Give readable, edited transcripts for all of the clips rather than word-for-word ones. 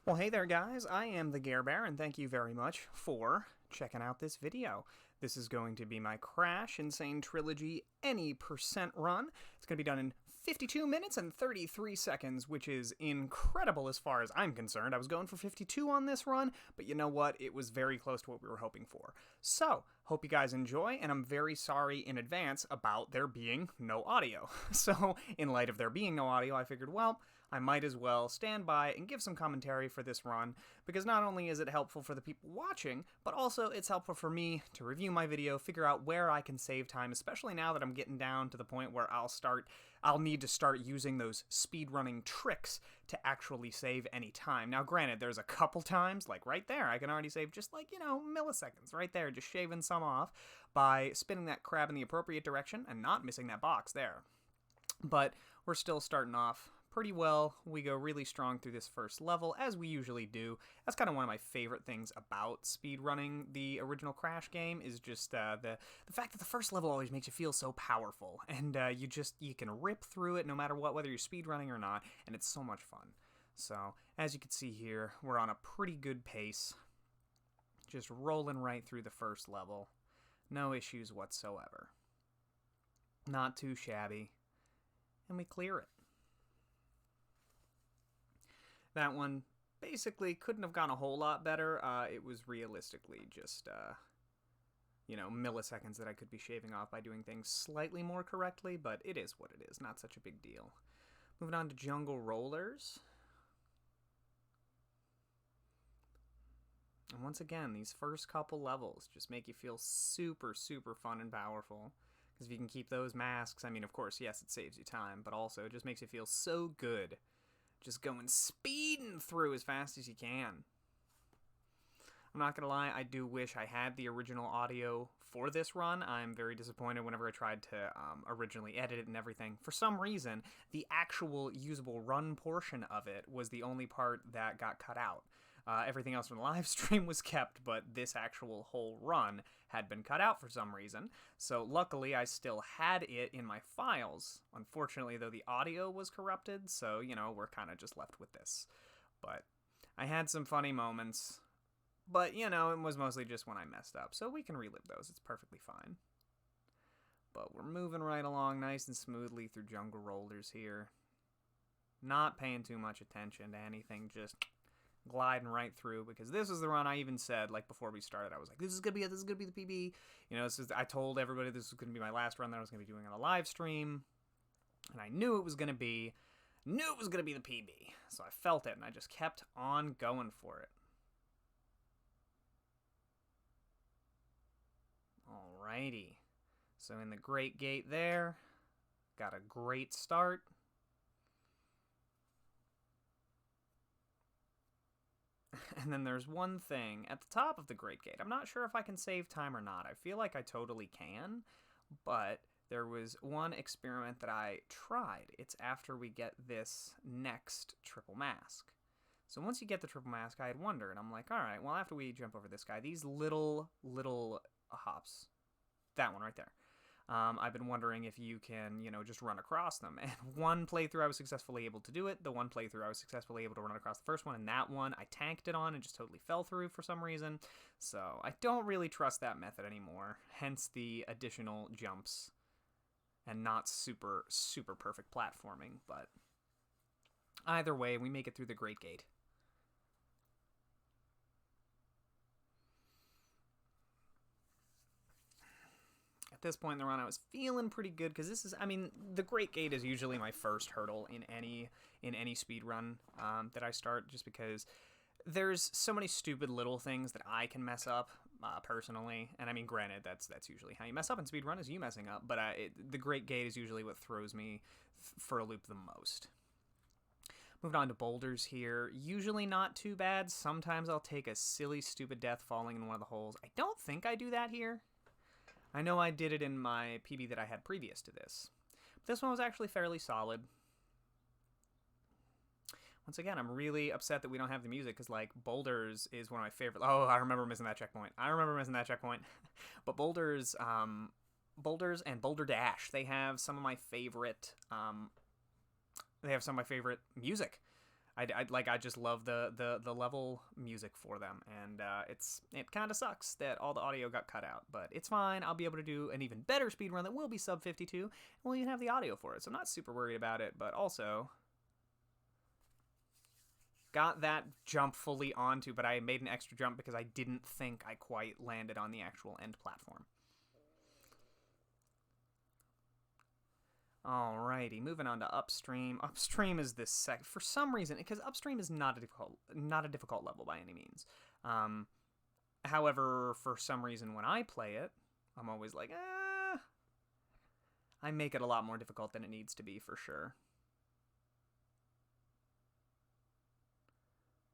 Well, hey there, guys. I am the Gare Bear, and thank you very much for checking out this video. This is going to be my Crash Insane Trilogy Any % run. It's going to be done in 52 minutes and 33 seconds, which is incredible as far as I'm concerned. I was going for 52 on this run, but you know what? It was very close to what we were hoping for. So, hope you guys enjoy, and I'm very sorry in advance about there being no audio. So, in light of there being no audio, I figured, well, I might as well stand by and give some commentary for this run, because not only is it helpful for the people watching, but also it's helpful for me to review my video, figure out where I can save time, especially now that I'm getting down to the point where I'll need to start using those speedrunning tricks to actually save any time. Now, granted, there's a couple times, like right there, I can already save just like, milliseconds right there, just shaving some off by spinning that crab in the appropriate direction and not missing that box there. But we're still starting off pretty well. We go really strong through this first level, as we usually do. That's kind of one of my favorite things about speedrunning the original Crash game, is just the fact that the first level always makes you feel so powerful, and you can rip through it no matter what, whether you're speedrunning or not, and it's so much fun. So, as you can see here, we're on a pretty good pace, just rolling right through the first level. No issues whatsoever. Not too shabby. And we clear it. That one basically couldn't have gone a whole lot better. It was realistically just, milliseconds that I could be shaving off by doing things slightly more correctly, but it is what it is. Not such a big deal. Moving on to Jungle Rollers. And once again, these first couple levels just make you feel super, super fun and powerful. Because if you can keep those masks, I mean, of course, yes, it saves you time, but also it just makes you feel so good. Just going speeding through as fast as you can. I'm not going to lie, I do wish I had the original audio for this run. I'm very disappointed whenever I tried to originally edit it and everything. For some reason, the actual usable run portion of it was the only part that got cut out. Everything else from the live stream was kept, but this actual whole run had been cut out for some reason. So luckily, I still had it in my files. Unfortunately, though, the audio was corrupted, so, we're kind of just left with this. But I had some funny moments, but, it was mostly just when I messed up, so we can relive those. It's perfectly fine. But we're moving right along nice and smoothly through Jungle Rollers here. Not paying too much attention to anything, just gliding right through, because this is the run I even said, like, before we started, I was like, this is gonna be the PB. I told everybody this was gonna be my last run that I was gonna be doing on a live stream, and I knew it was gonna be the PB. So I felt it, and I just kept on going for it. Alrighty. So in the Great Gate there, got a great start. And then there's one thing at the top of the Great Gate. I'm not sure if I can save time or not. I feel like I totally can, but there was one experiment that I tried. It's after we get this next triple mask. So once you get the triple mask, I had wondered. I'm like, all right, well, after we jump over this guy, these little hops, that one right there. I've been wondering if you can, just run across them. And one playthrough I was successfully able to do it. The one playthrough I was successfully able to run across the first one. And that one I tanked it on and just totally fell through for some reason. So I don't really trust that method anymore. Hence the additional jumps and not super, super perfect platforming. But either way, we make it through the Great Gate. At this point in the run, I was feeling pretty good, because the Great Gate is usually my first hurdle in any speed run that I start, just because there's so many stupid little things that I can mess up personally. And granted, that's usually how you mess up in speed run, is you messing up. But the Great Gate is usually what throws me for a loop the most. Moving on to boulders here. Usually not too bad. Sometimes I'll take a silly, stupid death falling in one of the holes. I don't think I do that here. I know I did it in my PB that I had previous to this. But this one was actually fairly solid. Once again, I'm really upset that we don't have the music, because, Boulders is one of my favorite. Oh, I remember missing that checkpoint. But Boulders and Boulder Dash, they have some of my favorite music. I just love the level music for them, and it kind of sucks that all the audio got cut out, but it's fine. I'll be able to do an even better speedrun that will be sub 52, and we'll even have the audio for it, so I'm not super worried about it, but also got that jump fully onto, but I made an extra jump because I didn't think I quite landed on the actual end platform. Alrighty, moving on to upstream. Upstream is this for some reason, because upstream is not a difficult level by any means. However, for some reason when I play it, I'm always like, I make it a lot more difficult than it needs to be for sure.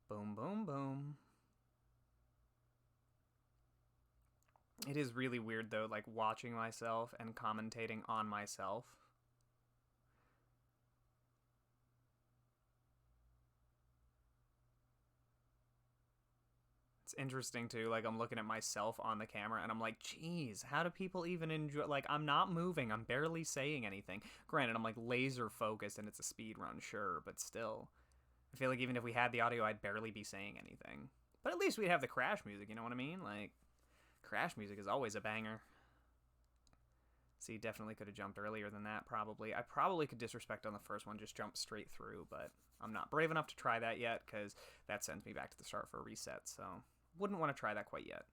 Boom, boom, boom. It is really weird though, like watching myself and commentating on myself. It's interesting too, like I'm looking at myself on the camera and I'm like, geez, how do people even enjoy, like I'm not moving, I'm barely saying anything. Granted, I'm like laser focused and it's a speed run, sure, but still. I feel like even if we had the audio, I'd barely be saying anything. But at least we'd have the crash music, you know what I mean? Like, crash music is always a banger. See, definitely could have jumped earlier than that, probably. I probably could disrespect on the first one, just jump straight through, but I'm not brave enough to try that yet, because that sends me back to the start for a reset, so wouldn't want to try that quite yet.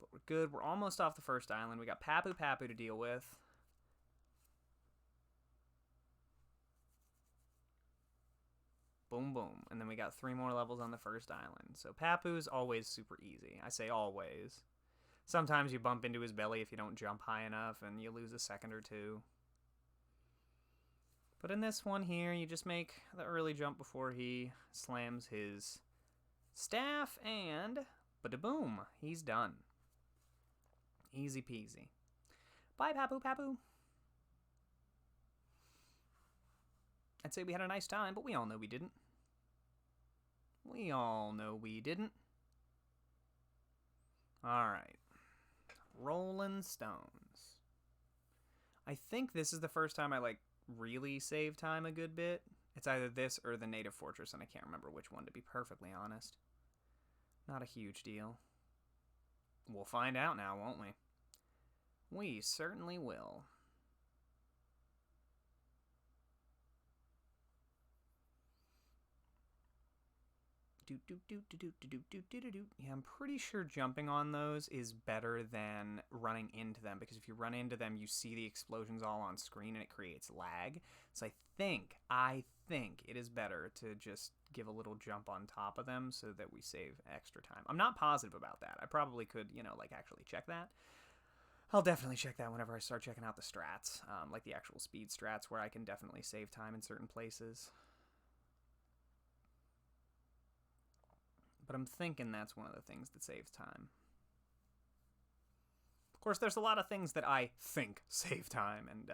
But we're good. We're almost off the first island. We got Papu Papu to deal with. Boom, boom. And then we got 3 more levels on the first island. So Papu's always super easy. I say always. Sometimes you bump into his belly if you don't jump high enough and you lose a second or two. But in this one here, you just make the early jump before he slams his staff and bada-boom, he's done. Easy peasy. Bye, Papu Papu. I'd say we had a nice time, but we all know we didn't. We all know we didn't. Alright. Rolling Stones. I think this is the first time I, like, really save time a good bit. It's either this or the Native Fortress, and I can't remember which one, to be perfectly honest. Not a huge deal. We'll find out now, won't we? We certainly will. Yeah, I'm pretty sure jumping on those is better than running into them, because if you run into them, you see the explosions all on screen and it creates lag. So I think it is better to just give a little jump on top of them so that we save extra time. I'm not positive about that. I probably could, like actually check that. I'll definitely check that whenever I start checking out the strats, like the actual speed strats, where I can definitely save time in certain places. But I'm thinking that's one of the things that saves time. Of course, there's a lot of things that I think save time, and,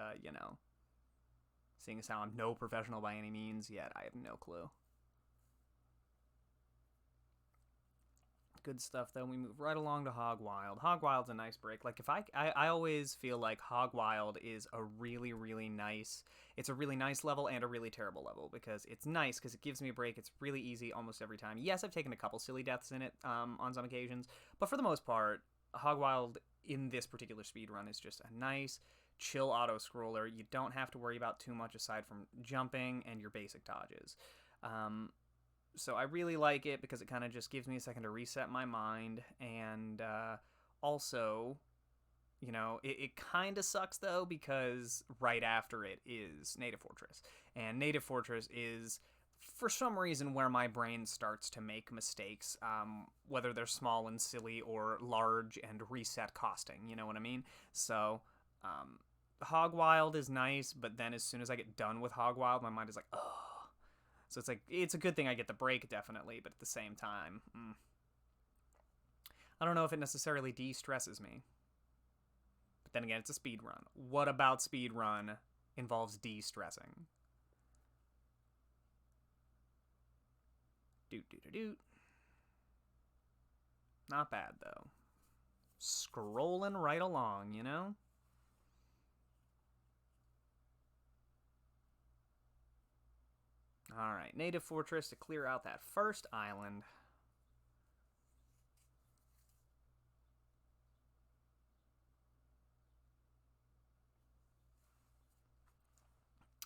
seeing as how I'm no professional by any means yet, I have no clue. Good stuff, though. We move right along to Hog Wild. Hog Wild's a nice break. Like, if I always feel like Hog Wild is a really, really nice... It's a really nice level and a really terrible level, because it's nice because it gives me a break. It's really easy almost every time. Yes, I've taken a couple silly deaths in it on some occasions, but for the most part, Hog Wild in this particular speedrun is just a nice, chill auto-scroller. You don't have to worry about too much aside from jumping and your basic dodges. So I really like it because it kind of just gives me a second to reset my mind, and also, it kind of sucks though because right after it is Native Fortress, and Native Fortress is, for some reason, where my brain starts to make mistakes, whether they're small and silly or large and reset costing, you know what I mean? So, Hog Wild is nice, but then as soon as I get done with Hog Wild, my mind is like, ugh. So it's like, it's a good thing I get the break, definitely, but at the same time, I don't know if it necessarily de-stresses me. But then again, it's a speedrun. What about speedrun involves de-stressing? Doot. Not bad, though. Scrolling right along, Alright, native fortress to clear out that first island.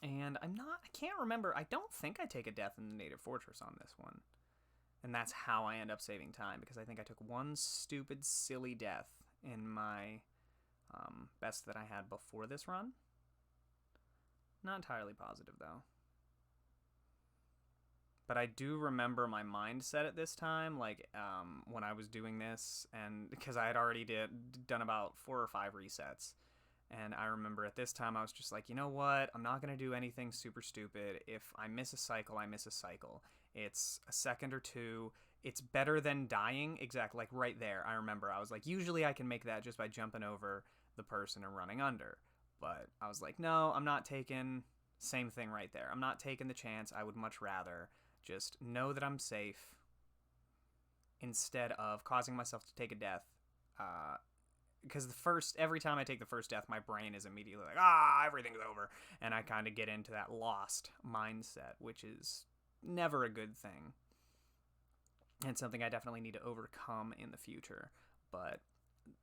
And I can't remember, I don't think I take a death in the native fortress on this one. And that's how I end up saving time, because I think I took one stupid, silly death in my best that I had before this run. Not entirely positive, though. But I do remember my mindset at this time, like, when I was doing this, and because I had already done about 4 or 5 resets. And I remember at this time I was just like, you know what? I'm not going to do anything super stupid. If I miss a cycle, I miss a cycle. It's a second or two. It's better than dying. Exactly, like right there. I remember I was like, usually I can make that just by jumping over the person and running under. But I was like, no, I'm not taking... Same thing right there. I'm not taking the chance. I would much rather just know that I'm safe instead of causing myself to take a death. Because every time I take the first death, my brain is immediately like, everything's over. And I kind of get into that lost mindset, which is never a good thing. And something I definitely need to overcome in the future. But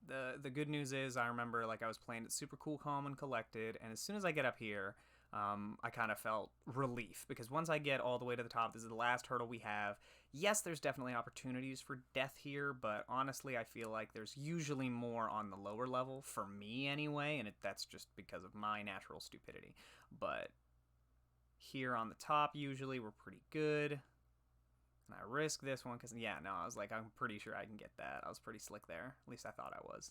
the good news is I remember like I was playing it super cool, calm, and collected. And as soon as I get up here, I kind of felt relief. Because once I get all the way to the top, this is the last hurdle we have. Yes, there's definitely opportunities for death here, but honestly, I feel like there's usually more on the lower level, for me anyway, and that's just because of my natural stupidity. But here on the top, usually, we're pretty good. And I risk this one, because, yeah, no, I was like, I'm pretty sure I can get that. I was pretty slick there. At least I thought I was.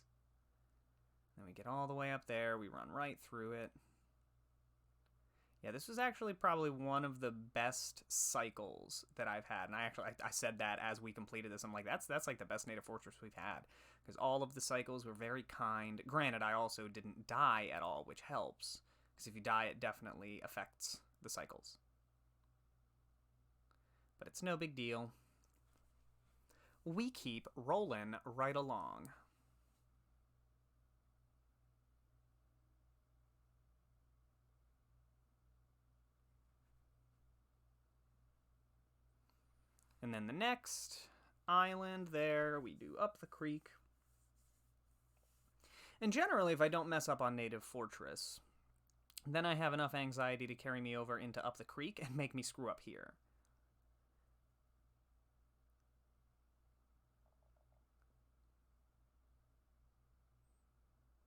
Then we get all the way up there, we run right through it. Yeah, this was actually probably one of the best cycles that I've had. And I said that as we completed this. I'm like, that's like the best native fortress we've had. Because all of the cycles were very kind. Granted, I also didn't die at all, which helps. Because if you die, it definitely affects the cycles. But it's no big deal. We keep rolling right along. And then the next island there, we do up the creek. And generally, if I don't mess up on native fortress, then I have enough anxiety to carry me over into up the creek and make me screw up here.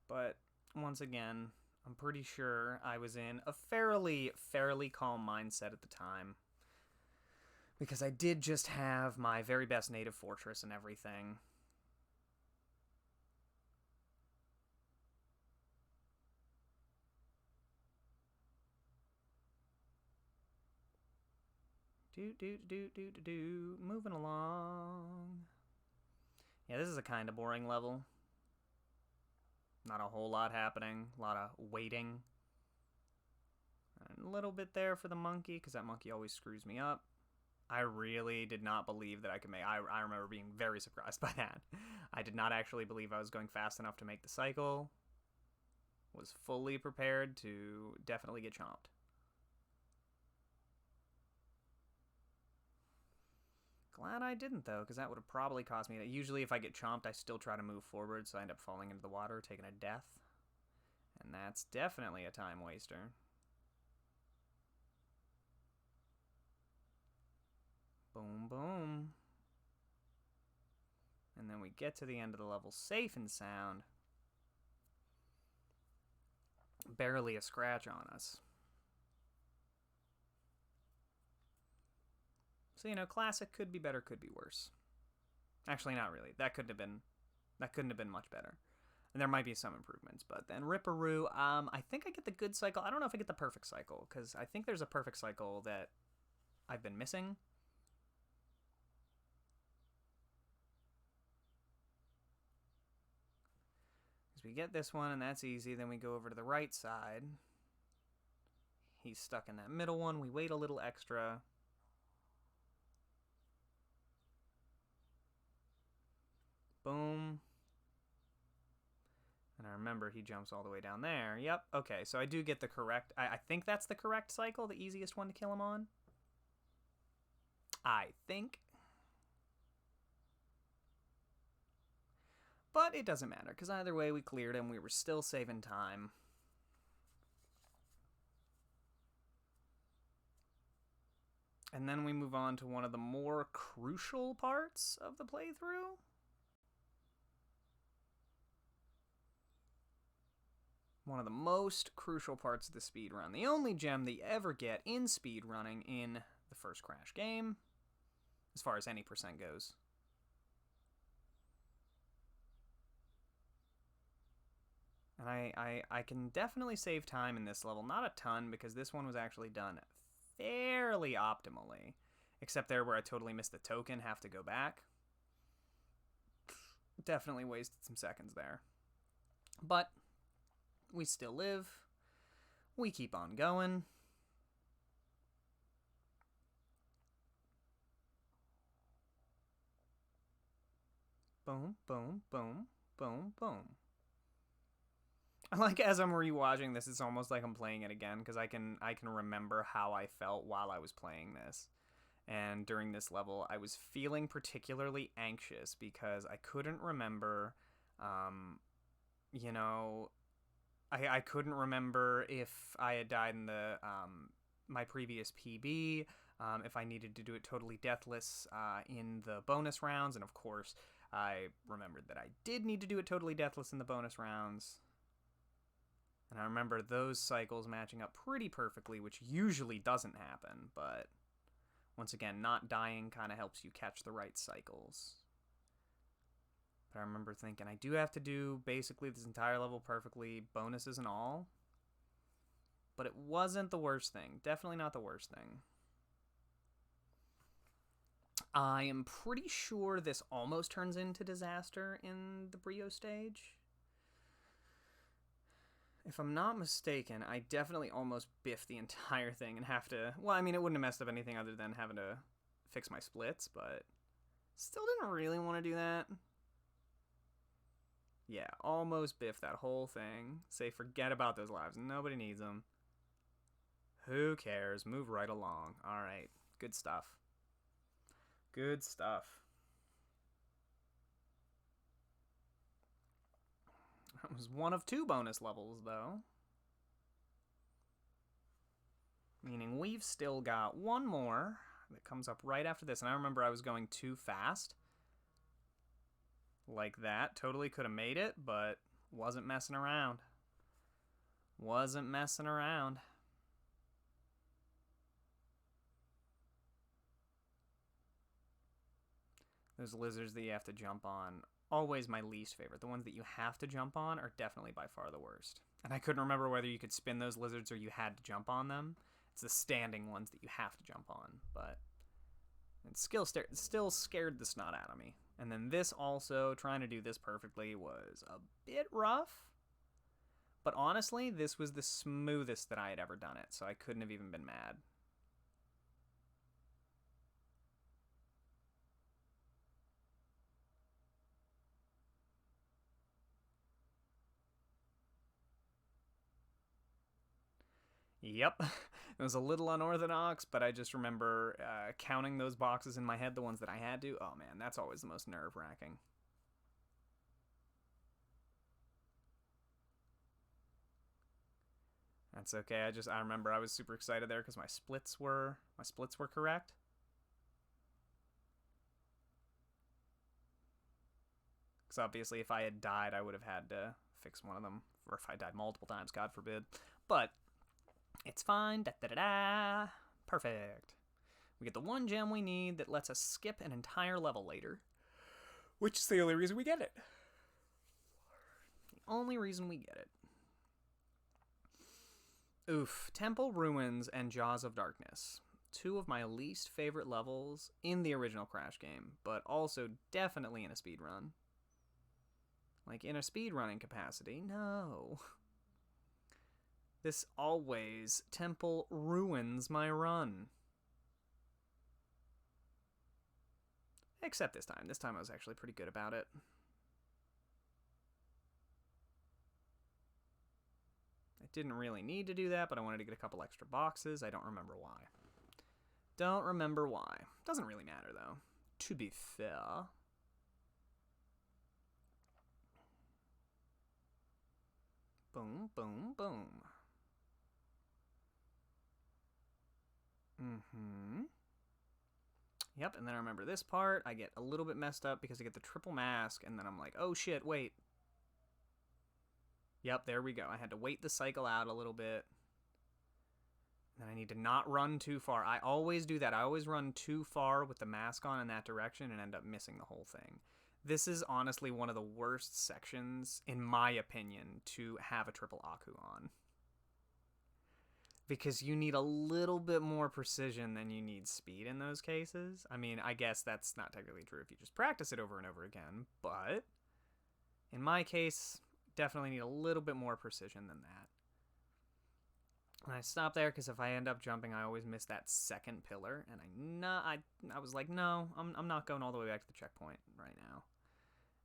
But once again, I'm pretty sure I was in a fairly calm mindset at the time. Because I did just have my very best native fortress and everything. Moving along. Yeah, this is a kind of boring level. Not a whole lot happening. A lot of waiting. And a little bit there for the monkey, because that monkey always screws me up. I really did not believe that I could make... I remember being very surprised by that. I did not actually believe I was going fast enough to make the cycle. Was fully prepared to definitely get chomped. Glad I didn't, though, because that would have probably caused me... Usually, if I get chomped, I still try to move forward, so I end up falling into the water, taking a death. And that's definitely a time waster. Boom, boom. And then we get to the end of the level safe and sound. Barely a scratch on us. So, you know, classic could be better, could be worse. Actually, not really. That couldn't have been much better. And there might be some improvements, but then Ripperoo, I think I get the good cycle. I don't know if I get the perfect cycle, because I think there's a perfect cycle that I've been missing. We get this one, and that's easy. Then we go over to the right side. He's stuck in that middle one. We wait a little extra. Boom. And I remember he jumps all the way down there. Yep, okay, so I do get the correct... I think that's the correct cycle, the easiest one to kill him on. I think. But it doesn't matter, because either way we cleared him, we were still saving time. And then we move on to one of the more crucial parts of the playthrough. One of the most crucial parts of the speedrun. The only gem that you ever get in speedrunning in the first Crash game, as far as any percent goes. And I can definitely save time in this level. Not a ton, because this one was actually done fairly optimally. Except there where I totally missed the token, have to go back. Definitely wasted some seconds there. But we still live. We keep on going. Boom, boom, boom, boom, boom. Like, as I'm rewatching this, it's almost like I'm playing it again, because I can remember how I felt while I was playing this. And during this level, I was feeling particularly anxious because I couldn't remember, you know, I couldn't remember if I had died in the my previous PB, if I needed to do it totally deathless in the bonus rounds, and of course, I remembered that I did need to do it totally deathless in the bonus rounds. And I remember those cycles matching up pretty perfectly, which usually doesn't happen, but once again, not dying kind of helps you catch the right cycles. But I remember thinking, I do have to do basically this entire level perfectly, bonuses and all. But it wasn't the worst thing. Definitely not the worst thing. I am pretty sure this almost turns into disaster in the Brio stage. If I'm not mistaken, I definitely almost biffed the entire thing and have to... Well, I mean, it wouldn't have messed up anything other than having to fix my splits, but still didn't really want to do that. Yeah, almost biffed that whole thing. Say, forget about those lives. Nobody needs them. Who cares? Move right along. Alright, good stuff. Good stuff. That was one of 2 bonus levels, though. Meaning we've still got one more that comes up right after this. And I remember I was going too fast. Like that. Totally could have made it, but wasn't messing around. Wasn't messing around. Those lizards that you have to jump on, always my least favorite. The ones that you have to jump on are definitely by far the worst. And I couldn't remember whether you could spin those lizards or you had to jump on them. It's the standing ones that you have to jump on, but it still scared the snot out of me. And then this also, trying to do this perfectly was a bit rough. But honestly, this was the smoothest that I had ever done it, so I couldn't have even been mad. Yep, it was a little unorthodox, but I just remember counting those boxes in my head, the ones that I had to. Oh man, that's always the most nerve-wracking. That's okay. I remember I was super excited there because my splits were correct. Because obviously, if I had died, I would have had to fix one of them, or if I died multiple times, God forbid. But it's fine. Da-da-da-da. Perfect. We get the one gem we need that lets us skip an entire level later, which is the only reason we get it. The only reason we get it. Oof. Temple Ruins and Jaws of Darkness. 2 of my least favorite levels in the original Crash game, but also definitely in a speedrun. Like, in a speedrunning capacity, no. This always Temple ruins my run. Except this time. This time I was actually pretty good about it. I didn't really need to do that, but I wanted to get a couple extra boxes. I don't remember why. Don't remember why. Doesn't really matter, though. To be fair. Boom, boom, boom. Yep, and then I remember this part. I get a little bit messed up because I get the triple mask, and then I'm like, oh shit, wait. Yep, there we go. I had to wait the cycle out a little bit. And I need to not run too far. I always do that. I always run too far with the mask on in that direction and end up missing the whole thing. This is honestly one of the worst sections, in my opinion, to have a triple Aku on. Because you need a little bit more precision than you need speed in those cases. I mean, I guess that's not technically true if you just practice it over and over again, but in my case, definitely need a little bit more precision than that. And I stop there because if I end up jumping, I always miss that second pillar, and I was like, no, I'm not going all the way back to the checkpoint right now.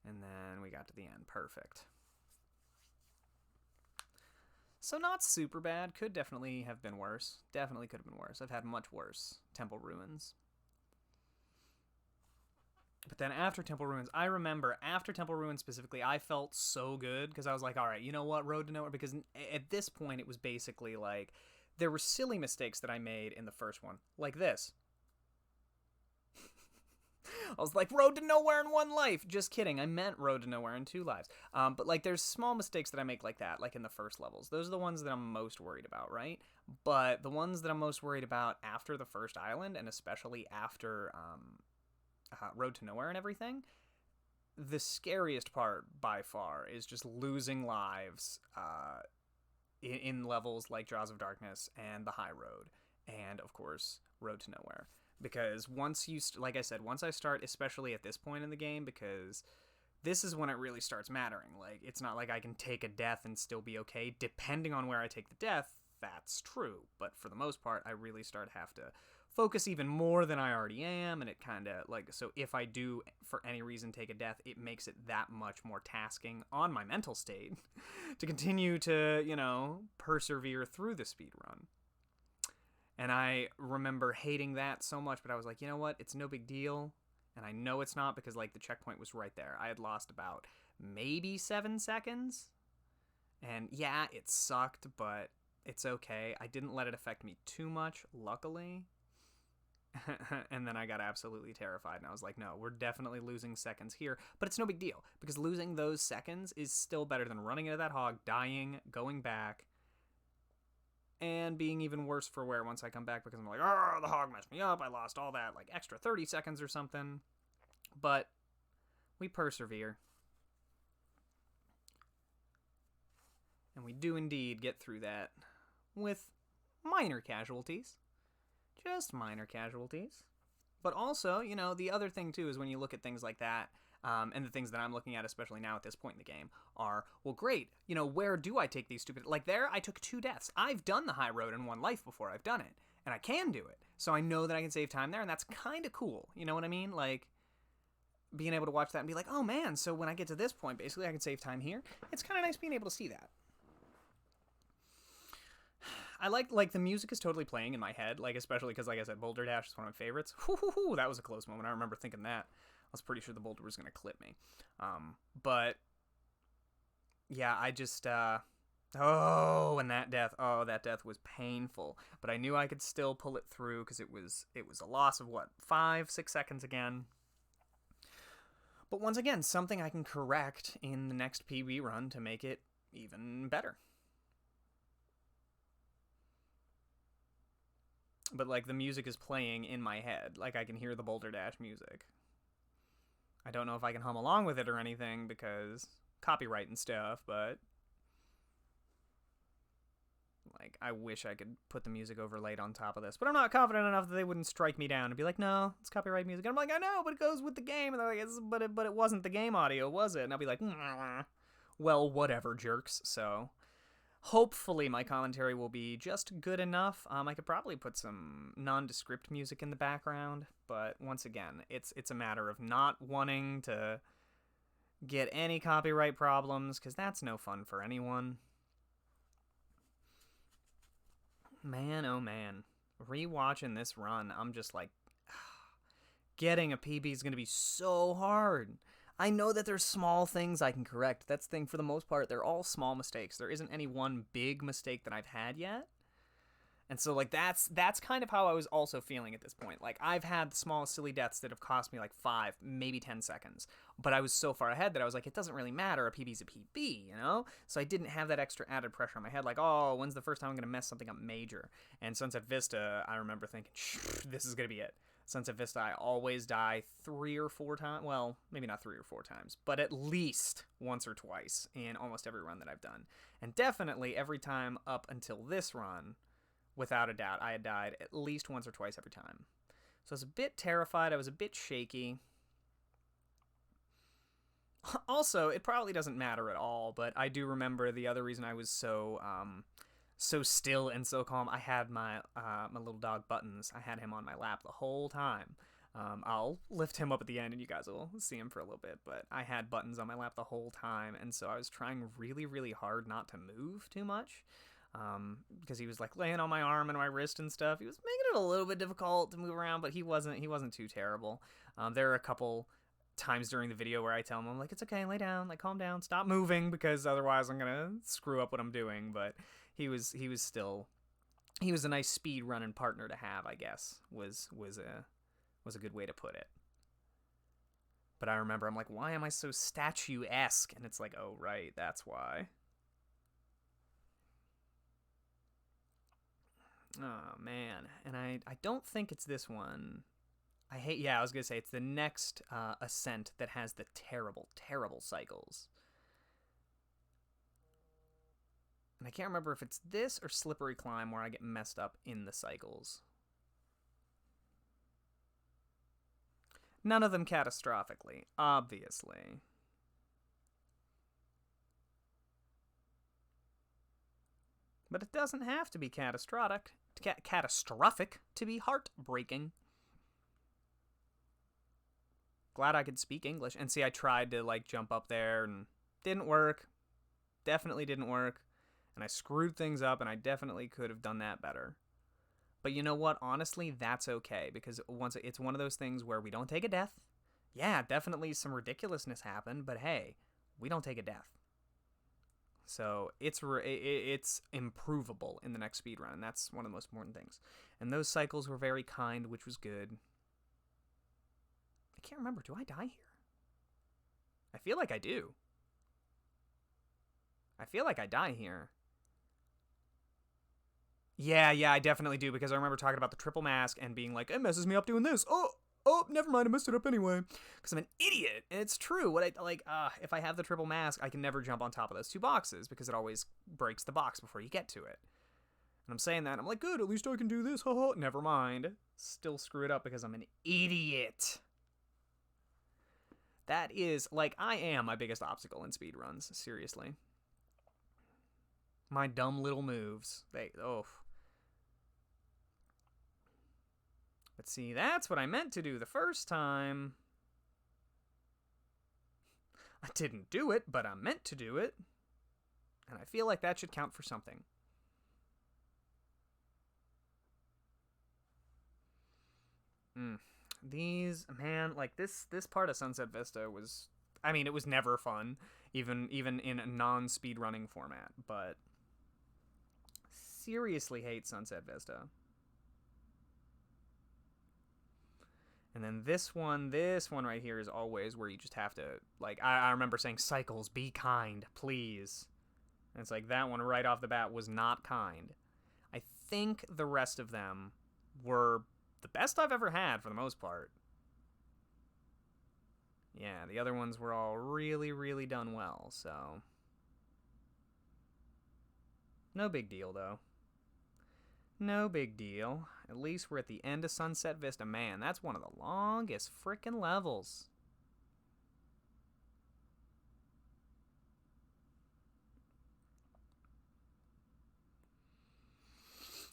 And then we got to the end. Perfect. So not super bad. Could definitely have been worse. Definitely could have been worse. I've had much worse Temple Ruins. But then after Temple Ruins, I remember after Temple Ruins specifically, I felt so good because I was like, all right, you know what? Road to Nowhere. Because at this point, it was basically like there were silly mistakes that I made in the first one. Like this. I was like, Road to Nowhere in 1 life. Just kidding. I meant Road to Nowhere in 2 lives. But like there's small mistakes that I make like that, like in the first levels. Those are the ones that I'm most worried about, right? But the ones that I'm most worried about after the first island, and especially after Road to Nowhere and everything, the scariest part by far is just losing lives in levels like Jaws of Darkness and the High Road, and of course Road to Nowhere. Because once you, like I said, once I start, especially at this point in the game, because this is when it really starts mattering. Like, it's not like I can take a death and still be okay. Depending on where I take the death, that's true. But for the most part, I really have to focus even more than I already am, and it kind of, like, so if I do, for any reason, take a death, it makes it that much more tasking on my mental state to continue to, you know, persevere through the speedrun. And I remember hating that so much, but I was like, you know what? It's no big deal. And I know it's not because, like, the checkpoint was right there. I had lost about maybe 7 seconds. And yeah, it sucked, but it's okay. I didn't let it affect me too much, luckily. And then I got absolutely terrified, and I was like, no, we're definitely losing seconds here. But it's no big deal, because losing those seconds is still better than running into that hog, dying, going back, and being even worse for wear once I come back, because I'm like, oh, the hog messed me up. I lost all that, like, extra 30 seconds or something. But we persevere. And we do indeed get through that with minor casualties. Just minor casualties. But also, you know, the other thing, too, is when you look at things like that, and the things that I'm looking at, especially now at this point in the game, are, well, great, you know, where do I take these stupid... Like, there, I took 2 deaths. I've done the High Road in 1 life before. I've done it. And I can do it. So I know that I can save time there, and that's kind of cool. You know what I mean? Like, being able to watch that and be like, oh, man, so when I get to this point, basically, I can save time here. It's kind of nice being able to see that. I like the music is totally playing in my head, like, especially because, like I said, Boulder Dash is one of my favorites. Whoo, that was a close moment. I remember thinking that. I was pretty sure the boulder was going to clip me. But, yeah, I just, and that death was painful. But I knew I could still pull it through because it was a loss of, 5-6 seconds again. But once again, something I can correct in the next PB run to make it even better. But, like, the music is playing in my head. Like, I can hear the Boulder Dash music. I don't know if I can hum along with it or anything because copyright and stuff, but... Like, I wish I could put the music overlaid on top of this. But I'm not confident enough that they wouldn't strike me down and be like, no, it's copyright music. And I'm like, I know, but it goes with the game. And they're like, but it wasn't the game audio, was it? And I'll be like, well, whatever, jerks. So... Hopefully my commentary will be just good enough. I could probably put some nondescript music in the background, but once again, it's a matter of not wanting to get any copyright problems, because that's no fun for anyone. Man, oh man. Rewatching this run, I'm just like, getting a PB is going to be so hard. I know that there's small things I can correct. That's the thing, for the most part, they're all small mistakes. There isn't any one big mistake that I've had yet. And so, like, that's kind of how I was also feeling at this point. Like, I've had the small, silly deaths that have cost me, like, 5, maybe 10 seconds. But I was so far ahead that I was like, it doesn't really matter. A PB's a PB, you know? So I didn't have that extra added pressure on my head. Like, oh, when's the first time I'm going to mess something up major? And Sunset Vista, I remember thinking, this is going to be it. Sunset Vista, I always die 3 or 4 times. Well, maybe not 3 or 4 times, but at least once or twice in almost every run that I've done. And definitely every time up until this run, without a doubt, I had died at least once or twice every time. So I was a bit terrified. I was a bit shaky. Also, it probably doesn't matter at all, but I do remember the other reason I was so still and so calm. I had my my little dog Buttons. I had him on my lap the whole time. I'll lift him up at the end and you guys will see him for a little bit, but I had Buttons on my lap the whole time, and so I was trying really, really hard not to move too much. Because he was like laying on my arm and my wrist and stuff. He was making it a little bit difficult to move around, but he wasn't too terrible. There are a couple times during the video where I tell him, I'm like, it's okay, lay down, like calm down, stop moving, because otherwise I'm gonna screw up what I'm doing. But he was a nice speed running partner to have, I guess, was a good way to put it. But I remember I'm like, why am I so statue-esque? And it's like, oh right, that's why. Oh, man. And I don't think it's this one. I was going to say it's the next ascent that has the terrible, terrible cycles. And I can't remember if it's this or Slippery Climb where I get messed up in the cycles. None of them catastrophically, obviously. But it doesn't have to be catastrophic to be heartbreaking. Glad I could speak English. And see, I tried to like jump up there and didn't work. Definitely didn't work. And I screwed things up, and I definitely could have done that better. But you know what? Honestly, that's okay, because once it's one of those things where we don't take a death. Yeah, definitely some ridiculousness happened, but hey, we don't take a death. So it's improvable in the next speedrun, and that's one of the most important things. And those cycles were very kind, which was good. I can't remember. Do I die here? I feel like I do. I feel like I die here. Yeah, I definitely do, because I remember talking about the triple mask and being like, it messes me up doing this. Oh, never mind, I messed it up anyway. Because I'm an idiot, and it's true. If I have the triple mask, I can never jump on top of those 2 boxes, because it always breaks the box before you get to it. And I'm saying that, and I'm like, good, at least I can do this, haha. Never mind. Still screw it up because I'm an idiot. That is, I am my biggest obstacle in speedruns, seriously. My dumb little moves. But see, that's what I meant to do the first time. I didn't do it, but I meant to do it. And I feel like that should count for something. These, man, this part of Sunset Vista was, it was never fun, even in a non-speedrunning format, but seriously hate Sunset Vista. And then this one right here is always where you just have to, I remember saying, cycles, be kind, please. And it's like, that one right off the bat was not kind. I think the rest of them were the best I've ever had for the most part. Yeah, the other ones were all really, really done well, so. No big deal, though. No big deal. At least we're at the end of Sunset Vista. Man, that's one of the longest frickin' levels.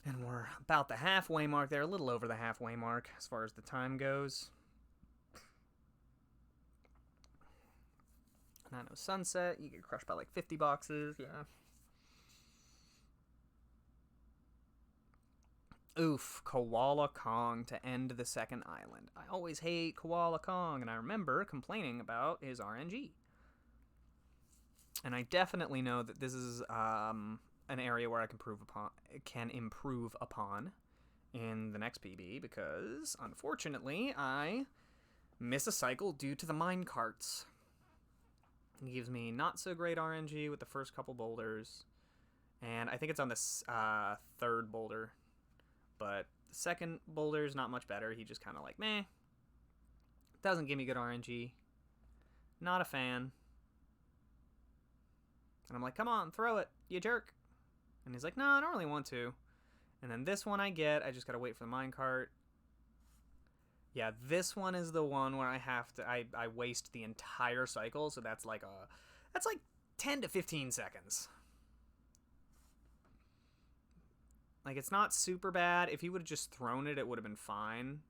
And we're about the halfway mark there, a little over the halfway mark as far as the time goes. And I know Sunset, you get crushed by like 50 boxes, yeah. Oof, Koala Kong to end the second island. I always hate Koala Kong, and I remember complaining about his RNG. And I definitely know that this is an area where I can improve upon in the next PB, because unfortunately I miss a cycle due to the mine carts. It gives me not so great RNG with the first couple boulders, and I think it's on this third boulder, but the second boulder is not much better. He just kind of like, meh, doesn't give me good RNG. Not a fan. And I'm like, come on, throw it, you jerk. And he's like, no, I don't really want to. And then this one I just gotta wait for the minecart. Yeah, this one is the one where I waste the entire cycle, so that's like 10 to 15 seconds. Like, it's not super bad. If he would have just thrown it, it would have been fine.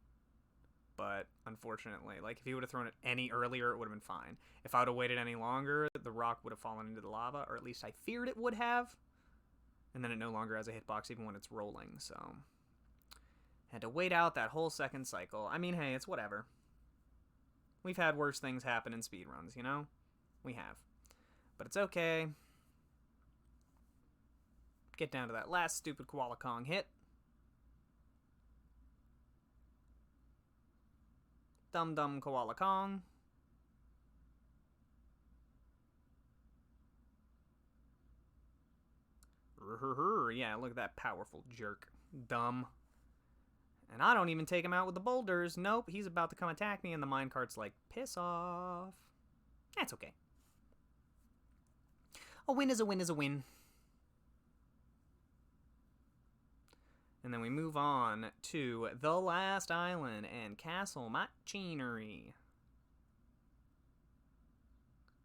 But unfortunately, like, if he would have thrown it any earlier, it would have been fine. If I would have waited any longer, the rock would have fallen into the lava, or at least I feared it would have. And then it no longer has a hitbox even when it's rolling, so had to wait out that whole second cycle. I mean, hey, it's whatever. We've had worse things happen in speedruns, you know? We have. But it's okay. Get down to that last stupid Koala Kong hit. Dum Koala Kong. Yeah, look at that powerful jerk. Dumb. And I don't even take him out with the boulders. Nope, he's about to come attack me, and the minecart's like, piss off. That's okay. A win is a win is a win. And then we move on to the last island and Castle Machinery.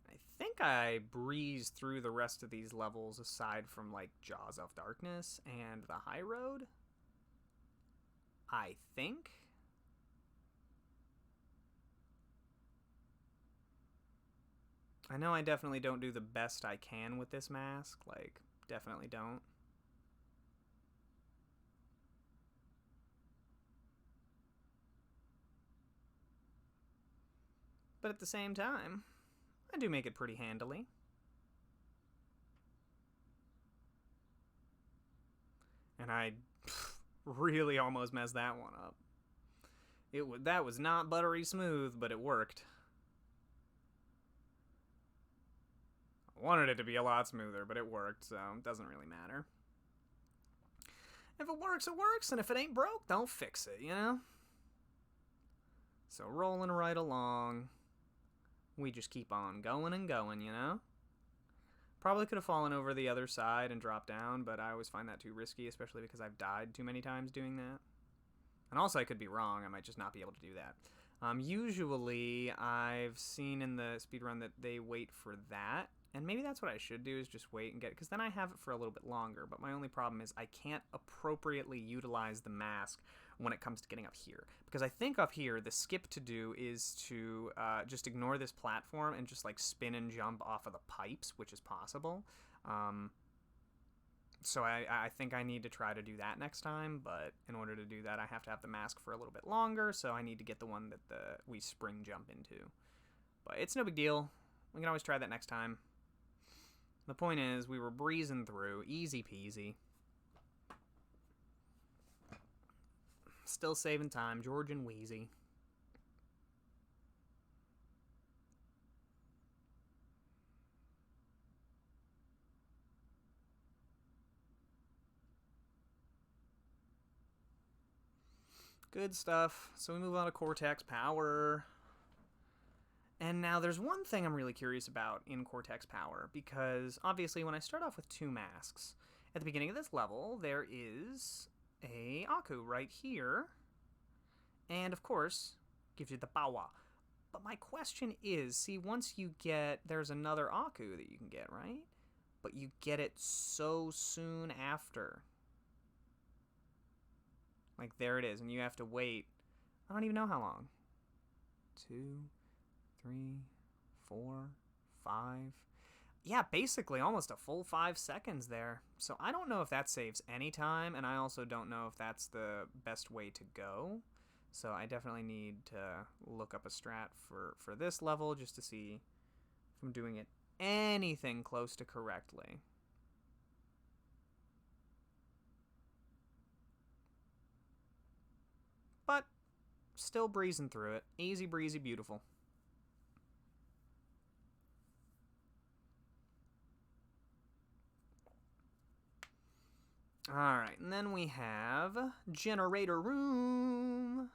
I think I breezed through the rest of these levels aside from like Jaws of Darkness and the High Road. I think. I know I definitely don't do the best I can with this mask. Like, definitely don't. But at the same time, I do make it pretty handily. And I really almost messed that one up. That was not buttery smooth, but it worked. I wanted it to be a lot smoother, but it worked, so it doesn't really matter. If it works, it works, and if it ain't broke, don't fix it, you know? So rolling right along. We just keep on going and going, you know? Probably could have fallen over the other side and dropped down, but I always find that too risky, especially because I've died too many times doing that. And also, I could be wrong. I might just not be able to do that. Usually, I've seen in the speedrun that they wait for that. And maybe that's what I should do, is just wait and get it, because then I have it for a little bit longer. But my only problem is I can't appropriately utilize the mask when it comes to getting up here. Because I think up here, the skip to do is to just ignore this platform and just like spin and jump off of the pipes, which is possible. So I think I need to try to do that next time, but in order to do that, I have to have the mask for a little bit longer, so I need to get the one that we spring jump into. But it's no big deal. We can always try that next time. The point is, we were breezing through, easy peasy. Still saving time, George and Wheezy. Good stuff. So we move on to Cortex Power. And now there's one thing I'm really curious about in Cortex Power, because obviously when I start off with two masks, at the beginning of this level, there is a Aku right here. And of course, gives you the Bawa. But my question is, see, once you get, there's another Aku that you can get, right? But you get it so soon after. Like, there it is, and you have to wait, I don't even know how long. 2, 3, 4, 5. yeah, basically almost a full 5 seconds there. So I don't know if that saves any time, and I also don't know if that's the best way to go. So I definitely need to look up a strat for this level just to see if I'm doing it anything close to correctly. But still breezing through it. Easy breezy, beautiful. Alright, and then we have Generator Room.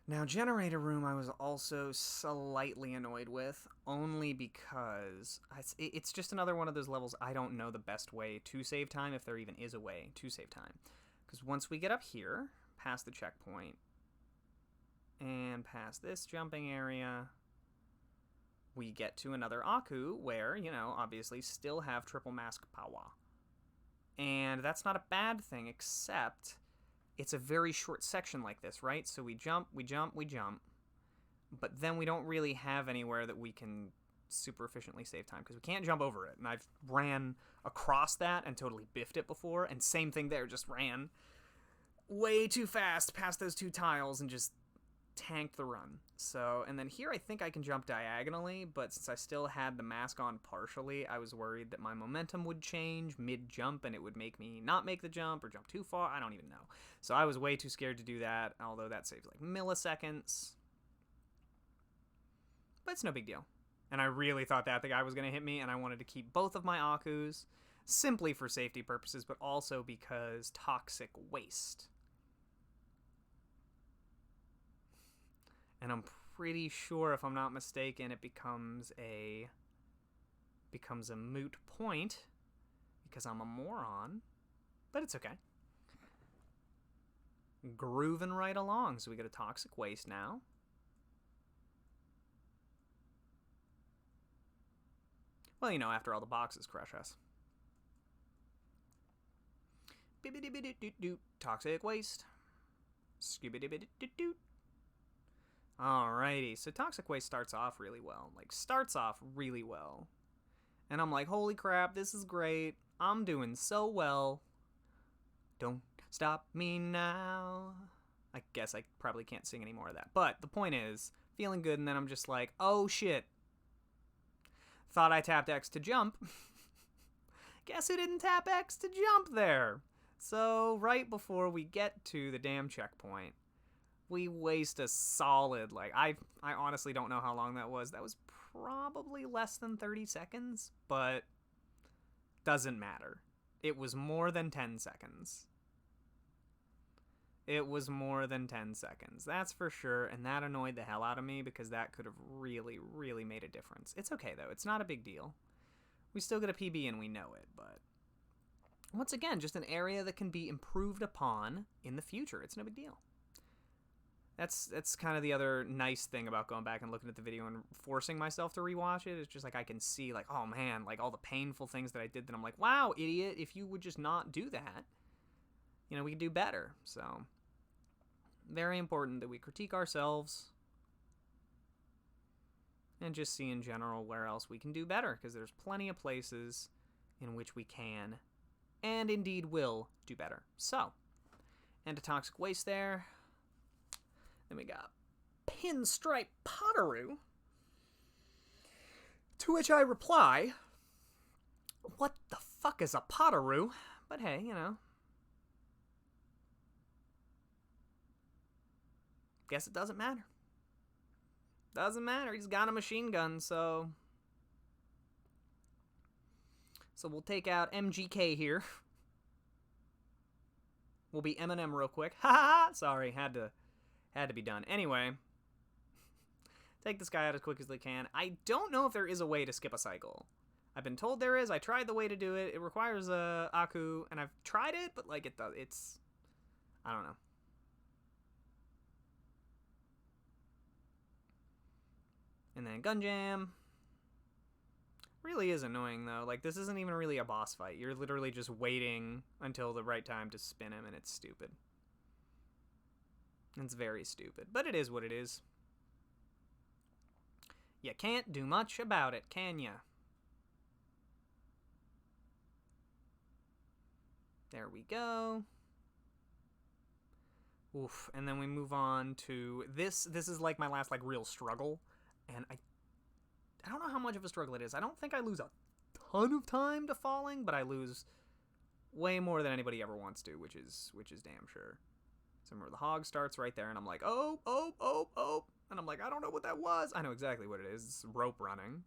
Now, Generator Room I was also slightly annoyed with, only because it's just another one of those levels I don't know the best way to save time, if there even is a way to save time. Because once we get up here, past the checkpoint, and past this jumping area, we get to another Aku where, you know, obviously still have triple mask power. And that's not a bad thing, except it's a very short section like this, right? So we jump, we jump, we jump, but then we don't really have anywhere that we can super efficiently save time because we can't jump over it. And I've ran across that and totally biffed it before, and same thing there, just ran way too fast past those two tiles and just tanked the run. So, and then here I think I can jump diagonally, but since I still had the mask on partially, I was worried that my momentum would change mid-jump and it would make me not make the jump or jump too far. I don't even know. So I was way too scared to do that, although that saves like milliseconds. But it's no big deal. And I really thought that the guy was going to hit me, and I wanted to keep both of my Akus, simply for safety purposes, but also because toxic waste. And I'm pretty sure, if I'm not mistaken, it becomes a moot point because I'm a moron. But it's okay. Grooving right along. So we get a toxic waste now. Well, you know, after all the boxes crush us. Toxic waste. Scooby-dooby-doo-doo-doo. Alrighty, so toxic waste starts off really well. And I'm like, holy crap, this is great. I'm doing so well. Don't stop me now. I guess I probably can't sing any more of that. But the point is, feeling good, and then I'm just like, oh shit. Thought I tapped X to jump. Guess who didn't tap X to jump there? So right before we get to the damn checkpoint, we waste a solid, like, I honestly don't know how long that was. That was probably less than 30 seconds, but doesn't matter. It was more than 10 seconds. It was more than 10 seconds, that's for sure, and that annoyed the hell out of me because that could have really, really made a difference. It's okay, though. It's not a big deal. We still get a PB and we know it, but once again, just an area that can be improved upon in the future. It's no big deal. That's kind of the other nice thing about going back and looking at the video and forcing myself to rewatch it. It's just like I can see, like, oh man, like all the painful things that I did that I'm like, wow, idiot, if you would just not do that, you know, we could do better. So, very important that we critique ourselves and just see in general where else we can do better, because there's plenty of places in which we can and indeed will do better. So, and a toxic waste there. Then we got Pinstripe Potteroo, to which I reply, what the fuck is a Potteroo? But hey, you know, guess it doesn't matter. Doesn't matter, he's got a machine gun, so we'll take out MGK here. We'll be Eminem real quick. Ha ha! Sorry, had to be done. Anyway, take this guy out as quick as they can. I don't know if there is a way to skip a cycle. I've been told there is. I tried the way to do it. It requires a Aku, and I've tried it, but like it's I don't know. And then Gun Jam. Really is annoying, though. Like, this isn't even really a boss fight. You're literally just waiting until the right time to spin him, and it's stupid. It's very stupid, but it is what it is. You can't do much about it, can ya? There we go. Oof, and then we move on to this. This is like my last like real struggle, and I don't know how much of a struggle it is. I don't think I lose a ton of time to falling, but I lose way more than anybody ever wants to, which is damn sure. So remember, the hog starts right there, and I'm like, oh, and I'm like, I don't know what that was. I know exactly what it is. It's rope running.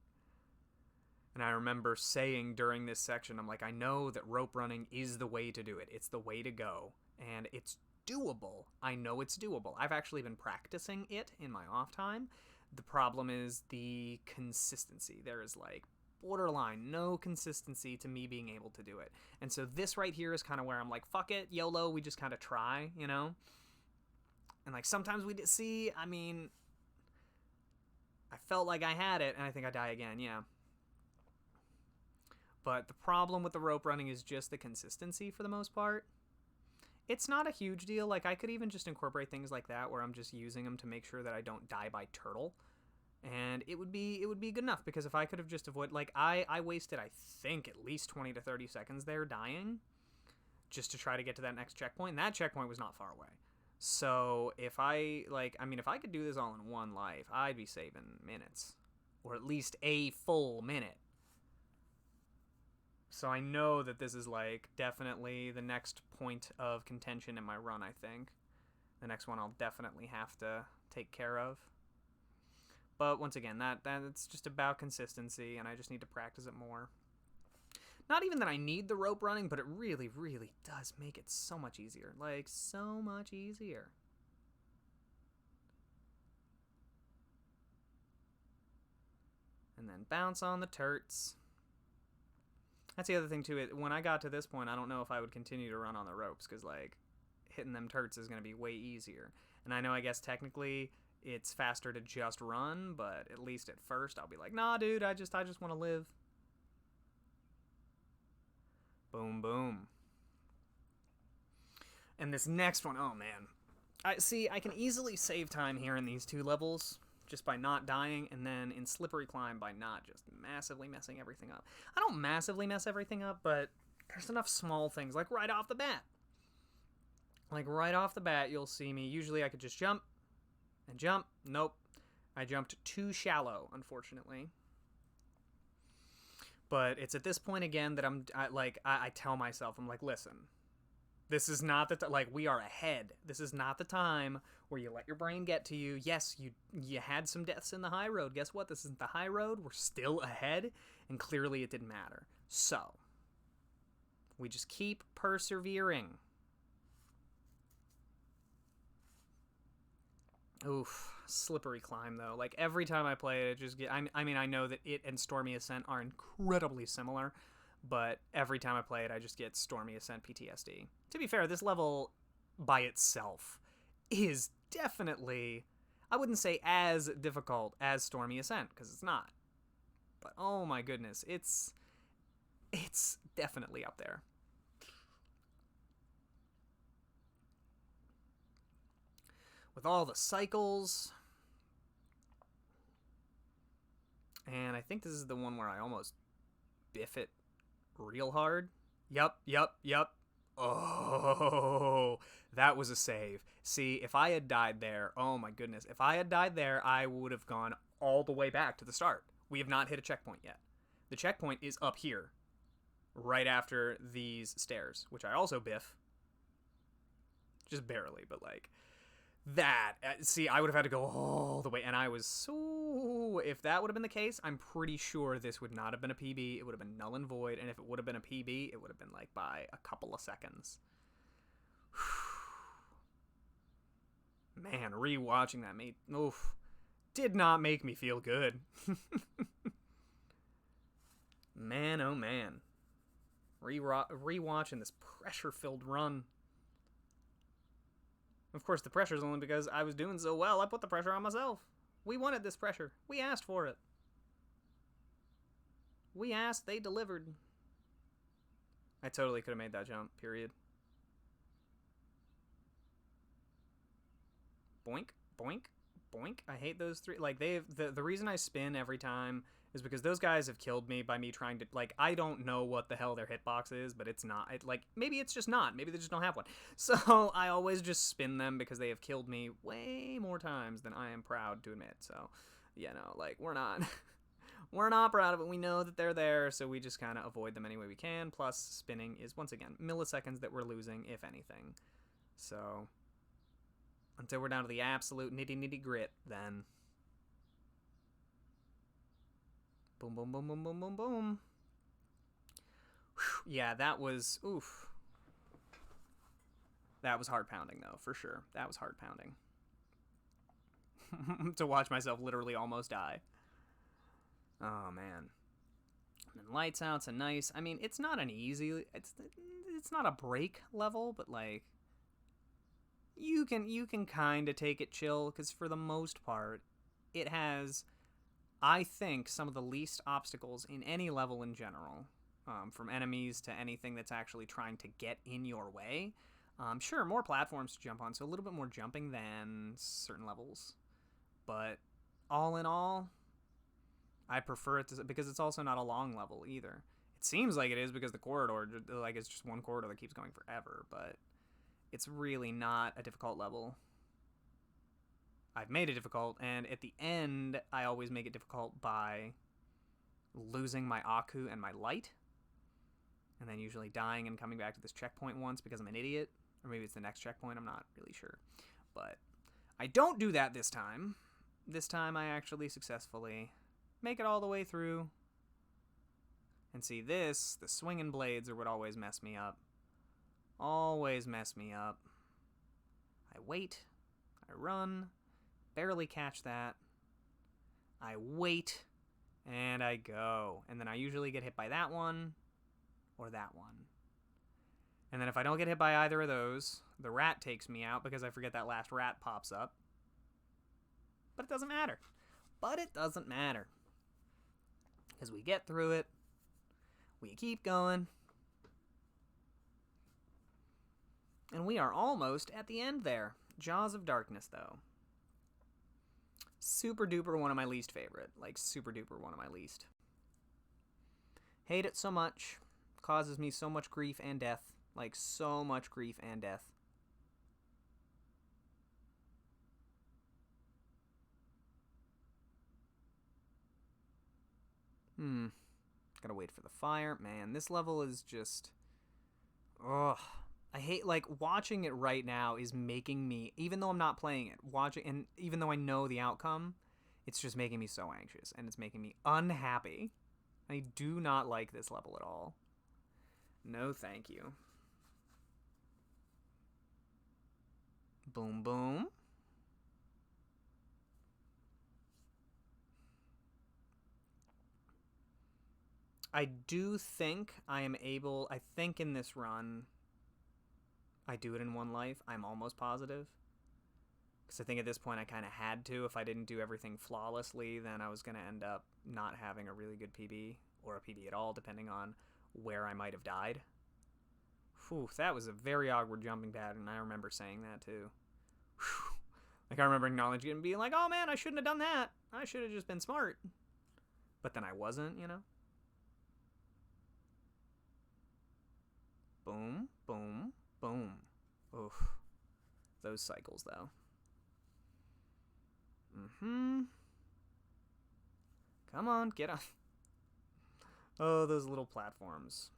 And I remember saying during this section, I'm like, I know that rope running is the way to do it. It's the way to go, and it's doable. I know it's doable. I've actually been practicing it in my off time. The problem is the consistency. There is like borderline no consistency to me being able to do it. And so this right here is kind of where I'm like, fuck it, YOLO, we just kind of try, you know? And like sometimes we see, I mean, I felt like I had it, and I think I die again, yeah. But the problem with the rope running is just the consistency for the most part. It's not a huge deal. Like, I could even just incorporate things like that where I'm just using them to make sure that I don't die by turtle. And it would be good enough, because if I could have just avoided, like, I wasted, I think, at least 20 to 30 seconds there dying just to try to get to that next checkpoint. And that checkpoint was not far away. So if I could do this all in one life, I'd be saving minutes, or at least a full minute. So I know that this is, like, definitely the next point of contention in my run, I think. The next one I'll definitely have to take care of. But once again, that's just about consistency, and I just need to practice it more. Not even that I need the rope running, but it really, really does make it so much easier. Like, so much easier. And then bounce on the turts. That's the other thing, too. When I got to this point, I don't know if I would continue to run on the ropes, because, like, hitting them turts is going to be way easier. And I know, I guess, technically, it's faster to just run, but at least at first, I'll be like, nah, dude, I just want to live. Boom, boom. And this next one, oh, man. I can easily save time here in these two levels, just by not dying, and then in Slippery Climb by not just massively messing everything up. I don't massively mess everything up, but there's enough small things, like right off the bat. Like right off the bat, you'll see me. Usually I could just jump and jump. Nope. I jumped too shallow, unfortunately. But it's at this point again that I tell myself, I'm like, listen, this is not the like, we are ahead. This is not the time where you let your brain get to you. Yes, you had some deaths in the high road. Guess what? This isn't the high road. We're still ahead, and clearly it didn't matter. So we just keep persevering. Oof, Slippery Climb though. Like every time I play it, just I mean, I know that it and Stormy Ascent are incredibly similar, but every time I play it, I just get Stormy Ascent PTSD. To be fair, this level by itself is definitely, I wouldn't say as difficult as Stormy Ascent, because it's not. But oh my goodness, it's definitely up there. With all the cycles. And I think this is the one where I almost biff it real hard. Yup. Oh, that was a save. See, if I had died there, oh my goodness. If I had died there, I would have gone all the way back to the start. We have not hit a checkpoint yet. The checkpoint is up here, right after these stairs, which I also biff. Just barely, but like, that, see, I would have had to go all the way, and I was so, if that would have been the case, I'm pretty sure this would not have been a PB, it would have been null and void, and if it would have been a PB, it would have been, like, by a couple of seconds. Man, rewatching that did not make me feel good. Man, oh man. Rewatching this pressure-filled run. Of course, the pressure is only because I was doing so well, I put the pressure on myself. We wanted this pressure. We asked for it. We asked, they delivered. I totally could have made that jump, period. boink, boink, boink. I hate those three. Like, the reason I spin every time is because those guys have killed me by me trying to, like, I don't know what the hell their hitbox is, but it's not, like, maybe it's just not. Maybe they just don't have one. So I always just spin them because they have killed me way more times than I am proud to admit. So, you know, like, we're not, we're not proud of it. We know that they're there, so we just kind of avoid them any way we can. Plus, spinning is, once again, milliseconds that we're losing, if anything. So, until we're down to the absolute nitty grit, then... Boom, boom, boom, boom, boom, boom, boom. Whew, yeah, that was... Oof. That was heart pounding, though, for sure. That was heart pounding. To watch myself literally almost die. Oh, man. And then lights out's a nice... I mean, it's not an easy... It's not a break level, but, like... You can kind of take it chill, because for the most part, it has... I think some of the least obstacles in any level in general, from enemies to anything that's actually trying to get in your way. Sure, more platforms to jump on, so a little bit more jumping than certain levels. But all in all, I prefer it to, because it's also not a long level either. It seems like it is because the corridor, like, it's just one corridor that keeps going forever, but it's really not a difficult level. I've made it difficult, and at the end, I always make it difficult by losing my Aku and my light, and then usually dying and coming back to this checkpoint once because I'm an idiot, or maybe it's the next checkpoint, I'm not really sure. But I don't do that this time. This time I actually successfully make it all the way through. And see this, the swinging blades are what always mess me up. Always mess me up. I wait, I run, barely catch that, I wait, and I go. And then I usually get hit by that one, or that one. And then if I don't get hit by either of those, the rat takes me out because I forget that last rat pops up. But it doesn't matter. But it doesn't matter. Because we get through it, we keep going, and we are almost at the end there. Jaws of Darkness, though. Super duper one of my least favorite. Like, super duper one of my least. Hate it so much. Causes me so much grief and death. Like, so much grief and death. Gotta wait for the fire. Man, this level is just... Ugh. I hate, like, watching it right now is making me, even though I'm not playing it, watching, and even though I know the outcome, it's just making me so anxious, and it's making me unhappy. I do not like this level at all. No, thank you. Boom, boom. I do think I am able, I think in this run... I do it in one life. I'm almost positive. Because I think at this point I kind of had to. If I didn't do everything flawlessly, then I was going to end up not having a really good PB. Or a PB at all, depending on where I might have died. Whew, that was a very awkward jumping pattern. I remember saying that too. Whew. Like, I remember acknowledging it and being like, oh man, I shouldn't have done that. I should have just been smart. But then I wasn't, you know? Boom, boom. Boom. Oof. Those cycles, though. Come on, get on. Oh, those little platforms.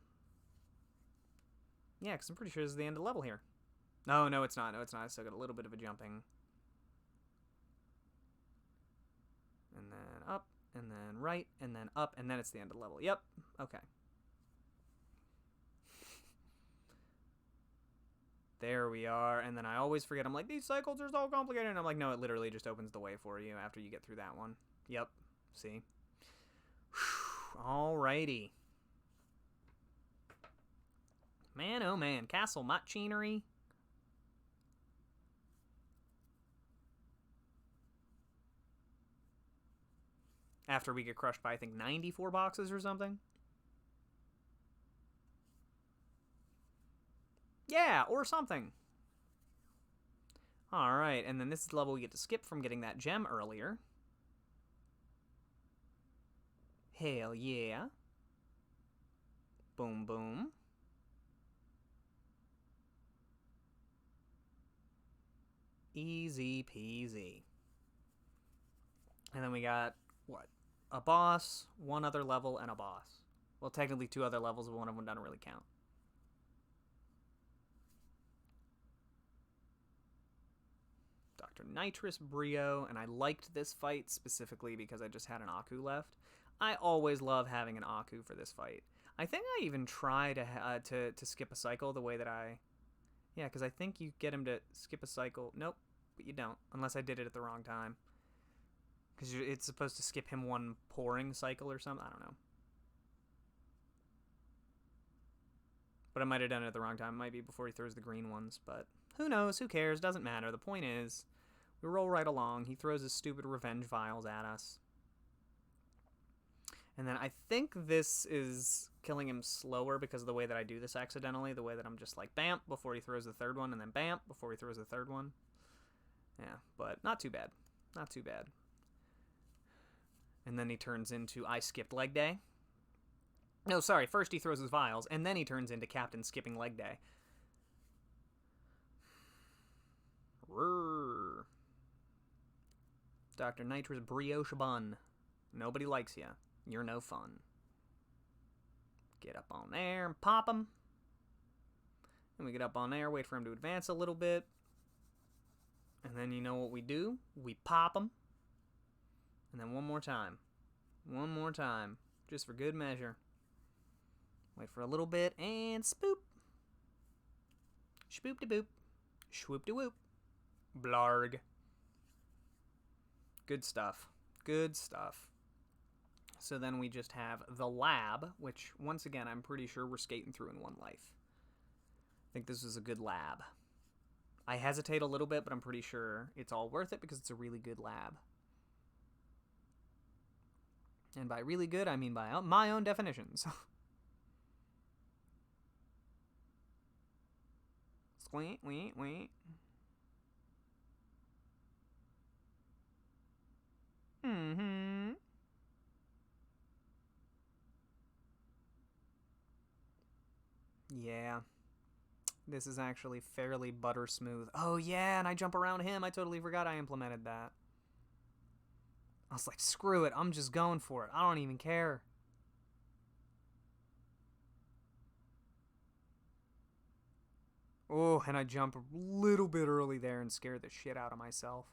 Yeah, because I'm pretty sure this is the end of the level here. No, no, it's not. No, it's not. I still got a little bit of a jumping. And then up, and then right, and then up, and then it's the end of the level. Yep. Okay. There we are, and then I always forget. I'm like, these cycles are so complicated, and I'm like, no, it literally just opens the way for you after you get through that one. Yep, see? Alrighty. Man, oh man, Castle Machinery. After we get crushed by, I think, 94 boxes or something. Yeah, or something. Alright, and then this is the level we get to skip from getting that gem earlier. Hell yeah. Boom, boom. Easy peasy. And then we got, what? A boss, one other level, and a boss. Well, technically 2 other levels, but one of them doesn't really count. Dr. Nitrous Brio, and I liked this fight specifically because I just had an Aku left. I always love having an Aku for this fight. I think I even try to skip a cycle the way that I... Yeah, because I think you get him to skip a cycle. Nope, but you don't, unless I did it at the wrong time. Because it's supposed to skip him one pouring cycle or something. I don't know. But I might have done it at the wrong time. It might be before he throws the green ones, but who knows? Who cares? Doesn't matter. The point is, we roll right along. He throws his stupid revenge vials at us. And then I think this is killing him slower because of the way that I do this accidentally. The way that I'm just like, bam, before he throws the third one, and then bam, before he throws the third one. Yeah, but not too bad. Not too bad. And then he turns into I skipped leg day. No, sorry, first he throws his vials, and then he turns into Captain Skipping Leg Day. Rrrr. Dr. Nitrous Brioche Bun. Nobody likes ya. You're no fun. Get up on there and pop him. And we get up on there, wait for him to advance a little bit. And then you know what we do? We pop him. And then one more time. One more time. Just for good measure. Wait for a little bit, and spoop. Spoop-de-boop. Swoop-de-whoop. Blarg. Good stuff. Good stuff. So then we just have the lab, which, once again, I'm pretty sure we're skating through in one life. I think this is a good lab. I hesitate a little bit, but I'm pretty sure it's all worth it because it's a really good lab. And by really good, I mean by my own definitions. Squeak, wee, wee. Mm-hmm. Yeah. This is actually fairly butter smooth. Oh, yeah, and I jump around him. I totally forgot I implemented that. I was like, screw it. I'm just going for it. I don't even care. Oh, and I jump a little bit early there and scare the shit out of myself.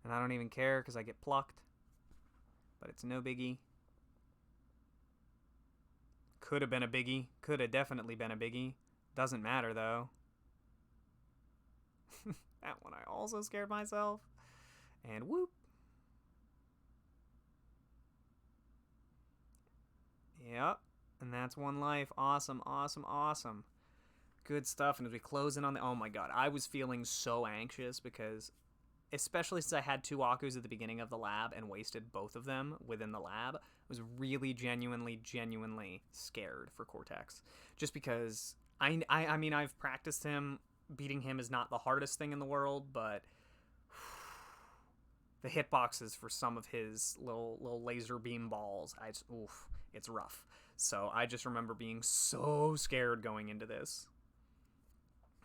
And I don't even care because I get plucked. But it's no biggie. Could have been a biggie. Could have definitely been a biggie. Doesn't matter, though. That one I also scared myself. And whoop. Yep. And that's one life. Awesome, awesome, awesome. Good stuff. And as we close in on the... Oh my god. I was feeling so anxious because... Especially since I had 2 Akus at the beginning of the lab and wasted both of them within the lab. I was really genuinely scared for Cortex. Just because... I mean, I've practiced him. Beating him is not the hardest thing in the world, but... The hitboxes for some of his little laser beam balls, oof, it's rough. So I just remember being so scared going into this.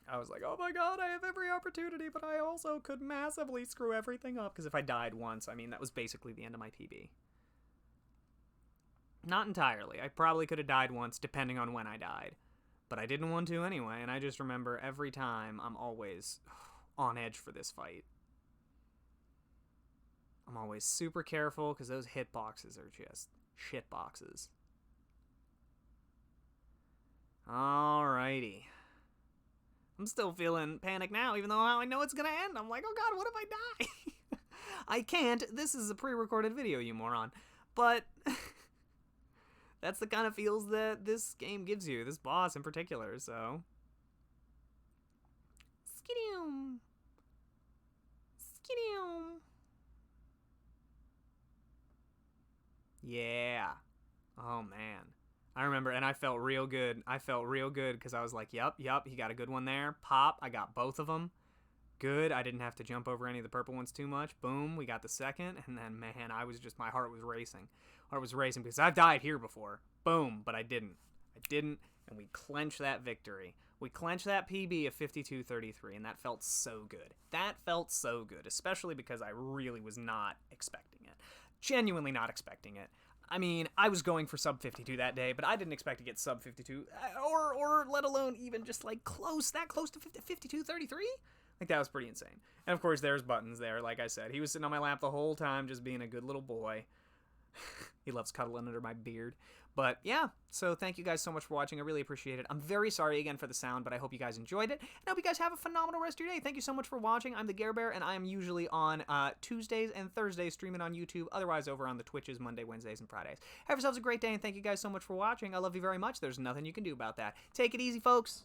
I was like, oh my god, I have every opportunity, but I also could massively screw everything up. Because if I died once, I mean, that was basically the end of my PB. Not entirely. I probably could have died once, depending on when I died. But I didn't want to anyway, and I just remember every time I'm always on edge for this fight. I'm always super careful, because those hitboxes are just shitboxes. Alrighty. I'm still feeling panic now, even though I know it's gonna end. I'm like, oh god, what if I die? I can't. This is a pre-recorded video, you moron. But that's the kind of feels that this game gives you, this boss in particular, so. Skidoom. Skidoom. Yeah. Oh, man. I remember, and I felt real good. I felt real good because I was like, yep, he got a good one there. Pop, I got both of them. Good. I didn't have to jump over any of the purple ones too much. Boom, we got the second. And then, man, my heart was racing. Heart was racing because I've died here before. Boom, but I didn't. And we clinched that victory. We clinched that PB of 52:33, and that felt so good. That felt so good, especially because I really was not expecting it. Genuinely not expecting it. I mean, I was going for sub 52 that day, but I didn't expect to get sub 52, or let alone even just like that close to 52:33. Like, that was pretty insane. And of course, there's Buttons there. Like I said, he was sitting on my lap the whole time, just being a good little boy. He loves cuddling under my beard. But yeah, so thank you guys so much for watching. I really appreciate it. I'm very sorry again for the sound, but I hope you guys enjoyed it. And I hope you guys have a phenomenal rest of your day. Thank you so much for watching. I'm the Gare Bear, and I am usually on Tuesdays and Thursdays streaming on YouTube. Otherwise, over on the Twitches, Monday, Wednesdays, and Fridays. Have yourselves a great day, and thank you guys so much for watching. I love you very much. There's nothing you can do about that. Take it easy, folks.